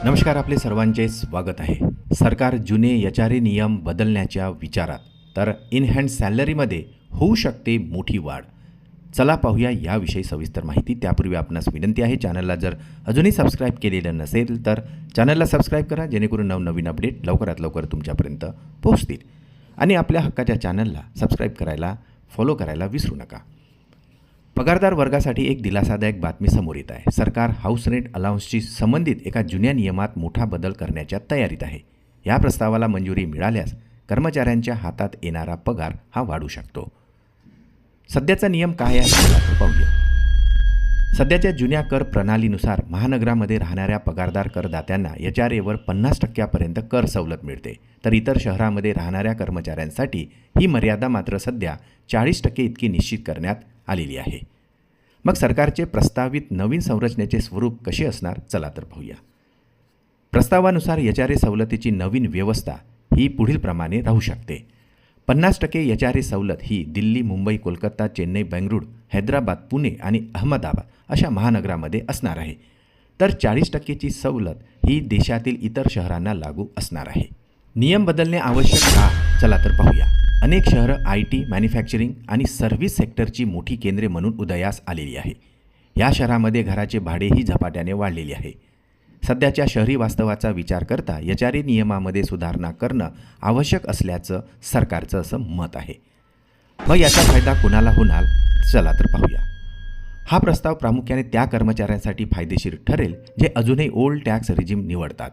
नमस्कार, आपले सर्वांचे स्वागत आहे. सरकार जुने एचआरए नियम बदलण्याच्या विचारात, तर इन हँड सॅलरीमध्ये होऊ शकते मोठी वाढ. चला पाहूया याविषयी सविस्तर माहिती. त्यापूर्वी आपणास विनंती आहे, चॅनलला जर अजूनही सबस्क्राईब केलेलं नसेल तर चॅनलला सबस्क्राईब करा, जेणेकरून नवनवीन अपडेट लवकरात लवकर तुमच्यापर्यंत पोहोचतील. आणि आपल्या हक्काच्या चॅनलला सबस्क्राईब करायला, फॉलो करायला विसरू नका. पगारदार वर्गासाठी एक दिलासादायक बातमी समोर येत आहे. सरकार हाऊस रेंट अलाउन्सशी संबंधित एका जुन्या नियमात मोठा बदल करण्याच्या तयारीत आहे. या प्रस्तावाला मंजुरी मिळाल्यास कर्मचाऱ्यांच्या हातात येणारा पगार हा वाढू शकतो. सध्याचा नियम काय आहे चला तर पाहूया. सध्याच्या जुन्या कर प्रणालीनुसार महानगरामध्ये राहणाऱ्या पगारदार करदात्यांना एचआरएवर 50% कर सवलत मिळते, तर इतर शहरामध्ये राहणाऱ्या कर्मचाऱ्यांसाठी ही मर्यादा मात्र सध्या 40% इतकी निश्चित करण्यात आलेली आहे. मग सरकारचे प्रस्तावित नवीन संरचनेचे स्वरूप कसे असणार चला तर पाहूया. प्रस्तावानुसार एचआरए सवलतीची नवीन व्यवस्था ही पुढील प्रमाणे राहू शकते. 50% एचआरए सवलत ही दिल्ली, मुंबई, कोलकाता, चेन्नई, बेंगळुरू, हैदराबाद, पुणे आणि अहमदाबाद अशा महानगरामध्ये असणार आहे. तर 40%ची सवलत ही देशातील इतर शहरांना लागू असणार आहे. नियम बदलणे आवश्यक का चला तर पाहूया. अनेक शहरं IT, मॅन्युफॅक्चरिंग आणि सर्व्हिस सेक्टरची मोठी केंद्रे म्हणून उदयास आलेली आहे. या शहरामध्ये घराचे भाडेही झपाट्याने वाढलेले आहे. सध्याच्या शहरी वास्तवाचा विचार करता एचआरए नियमामध्ये सुधारणा करणं आवश्यक असल्याचं सरकारचं असं मत आहे. मग याचा फायदा कुणाला होणार चला तर पाहूया. हा प्रस्ताव प्रामुख्याने त्या कर्मचाऱ्यांसाठी फायदेशीर ठरेल जे अजूनही ओल्ड टॅक्स रिजिम निवडतात.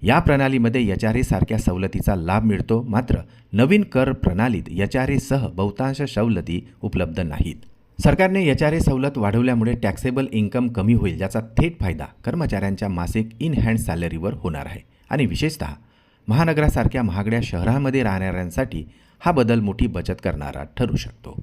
या प्रणालीमध्ये एचआरए सारख्या सवलतीचा लाभ मिळतो, मात्र नवीन कर प्रणालीत एचआरएसह बहुतांश सवलती उपलब्ध नाहीत. सरकारने एचआरए सवलत वाढवल्यामुळे टॅक्सेबल इन्कम कमी होईल, ज्याचा थेट फायदा कर्मचाऱ्यांच्या मासिक इन हँड सॅलरीवर होणार आहे. आणि विशेषतः महानगरासारख्या महागड्या शहरांमध्ये राहणाऱ्यांसाठी हा बदल मोठी बचत करणारा ठरू शकतो.